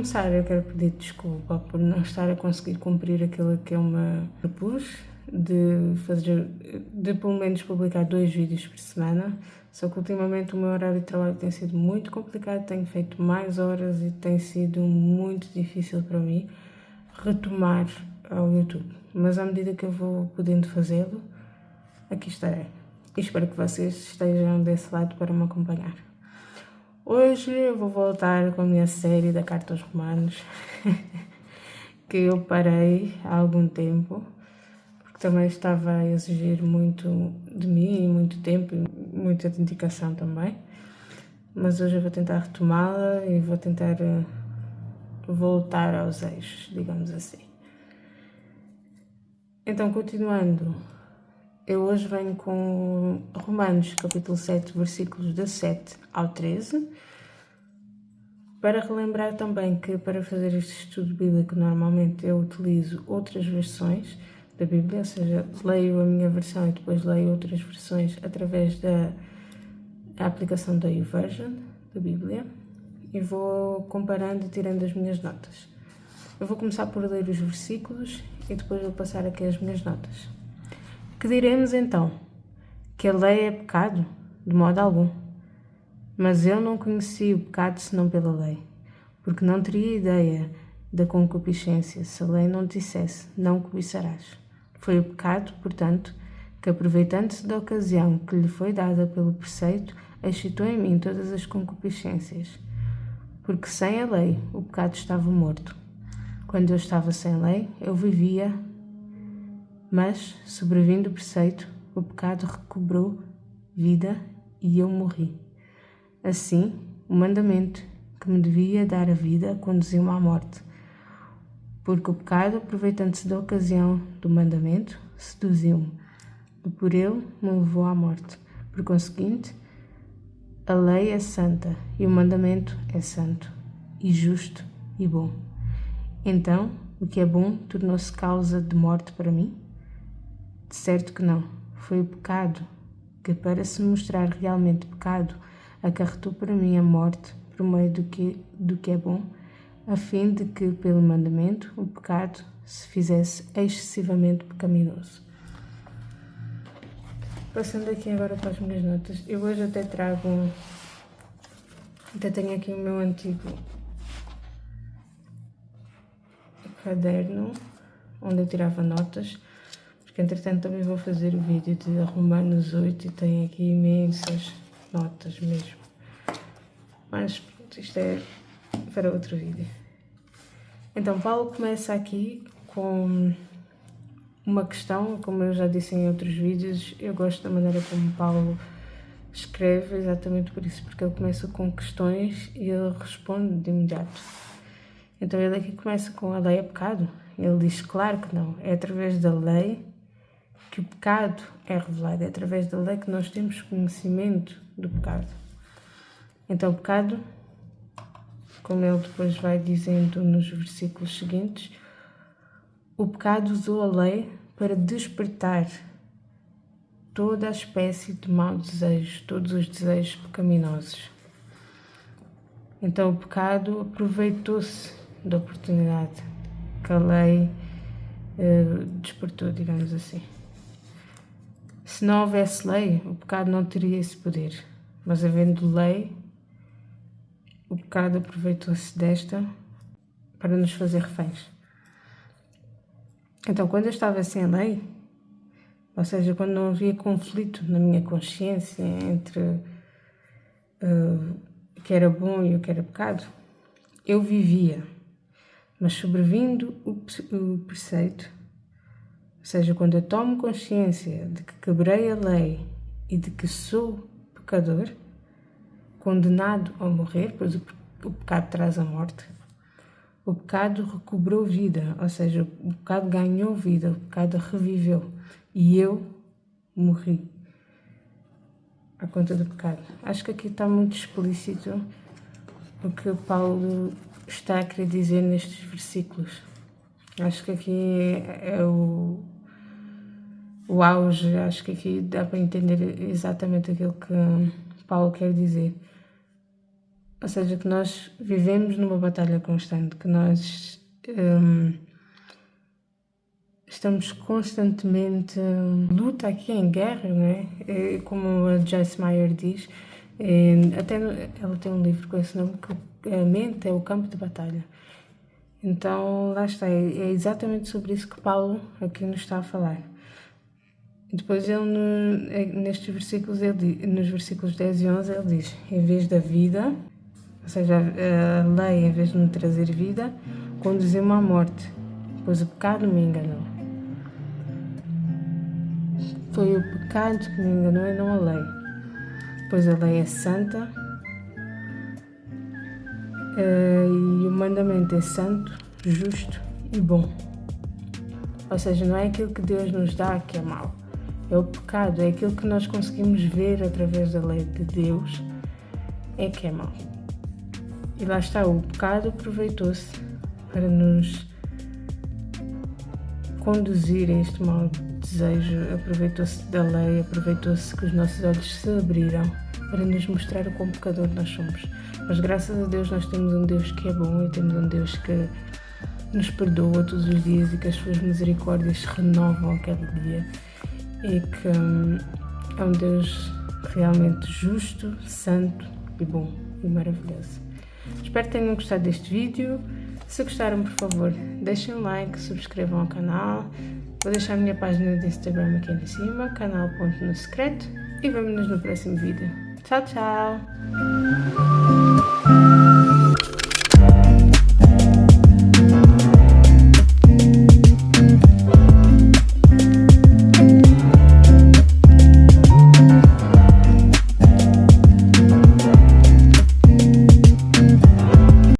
começar, eu quero pedir desculpa por não estar a conseguir cumprir aquilo que eu me propus de pelo menos publicar 2 vídeos por semana. Só que ultimamente o meu horário de trabalho tem sido muito complicado, tenho feito mais horas e tem sido muito difícil para mim retomar ao YouTube. Mas à medida que eu vou podendo fazê-lo, aqui estarei. E espero que vocês estejam desse lado para me acompanhar. Hoje eu vou voltar com a minha série da Carta aos Romanos, que eu parei há algum tempo, porque também estava a exigir muito de mim, muito tempo e muita dedicação também. Mas hoje eu vou tentar retomá-la e vou tentar voltar aos eixos, digamos assim. Então, continuando, eu hoje venho com Romanos capítulo 7, versículos de 7 ao 13, para relembrar também que para fazer este estudo bíblico normalmente eu utilizo outras versões da Bíblia, ou seja, leio a minha versão e depois leio outras versões através da aplicação da YouVersion da Bíblia e vou comparando e tirando as minhas notas. Eu vou começar por ler os versículos e depois vou passar aqui as minhas notas. Que diremos então? Que a lei é pecado? De modo algum. Mas eu não conheci o pecado senão pela lei, porque não teria ideia da concupiscência se a lei não dissesse, não cobiçarás. Foi o pecado, portanto, que aproveitando-se da ocasião que lhe foi dada pelo preceito, excitou em mim todas as concupiscências. Porque sem a lei o pecado estava morto. Quando eu estava sem lei, eu vivia, mas, sobrevindo o preceito, o pecado recobrou vida e eu morri. Assim, o mandamento que me devia dar a vida conduziu-me à morte, porque o pecado, aproveitando-se da ocasião do mandamento, seduziu-me, e por ele me levou à morte. Por conseguinte, a lei é santa e o mandamento é santo, e justo e bom. Então, o que é bom tornou-se causa de morte para mim? De certo que não. Foi o pecado que, para se mostrar realmente pecado, acarretou para mim a morte por meio do que é bom, a fim de que, pelo mandamento, o pecado se fizesse excessivamente pecaminoso. Passando aqui agora para as minhas notas, eu hoje até tenho aqui o meu antigo caderno, onde eu tirava notas, porque entretanto também vou fazer o vídeo de Romanos 8 e tenho aqui imensas notas mesmo. Mas pronto, isto é para outro vídeo. Então, Paulo começa aqui com uma questão, como eu já disse em outros vídeos, eu gosto da maneira como Paulo escreve, exatamente por isso, porque ele começa com questões e ele responde de imediato. Então ele aqui começa com a lei é pecado. Ele diz, claro que não, é através da lei que o pecado é revelado, é através da lei que nós temos conhecimento do pecado. Então o pecado, como ele depois vai dizendo nos versículos seguintes, o pecado usou a lei para despertar toda a espécie de maus desejos, todos os desejos pecaminosos. Então o pecado aproveitou-se da oportunidade que a lei despertou, digamos assim. Se não houvesse lei, o pecado não teria esse poder, mas havendo lei, o pecado aproveitou-se desta para nos fazer reféns. Então, quando eu estava sem lei, ou seja, quando não havia conflito na minha consciência entre o que era bom e o que era pecado, eu vivia. Mas sobrevindo o preceito, ou seja, quando eu tomo consciência de que quebrei a lei e de que sou pecador, condenado a morrer, pois o pecado traz a morte, o pecado recobrou vida, ou seja, o pecado ganhou vida, o pecado reviveu e eu morri à conta do pecado. Acho que aqui está muito explícito o que Paulo está a querer dizer nestes versículos. Acho que aqui é o auge, acho que aqui dá para entender exatamente aquilo que Paulo quer dizer. Ou seja, que nós vivemos numa batalha constante, que nós estamos constantemente luta aqui em guerra, não é? Como a Joyce Meyer diz, ela tem um livro com esse nome, que a mente é o campo de batalha. Então, lá está, é exatamente sobre isso que Paulo aqui nos está a falar. Depois nestes versículos, nos versículos 10 e 11, ele diz, em vez da vida, ou seja, a lei, em vez de me trazer vida, conduziu-me à morte, pois o pecado me enganou. Foi o pecado que me enganou e não a lei, pois a lei é santa e o mandamento é santo, justo e bom. Ou seja, não é aquilo que Deus nos dá que é mau, é o pecado, é aquilo que nós conseguimos ver através da lei de Deus, é que é mau. E lá está, o pecado aproveitou-se para nos conduzir a este mau desejo, aproveitou-se da lei, aproveitou-se que os nossos olhos se abriram para nos mostrar o quão pecador nós somos. Mas graças a Deus nós temos um Deus que é bom e temos um Deus que nos perdoa todos os dias e que as suas misericórdias se renovam a cada dia e que é um Deus realmente justo, santo e bom e maravilhoso. Espero que tenham gostado deste vídeo. Se gostaram, por favor, deixem um like, subscrevam ao canal. Vou deixar a minha página de Instagram aqui em cima, canal.nosecreto, e vemo-nos no próximo vídeo. Tchau, tchau!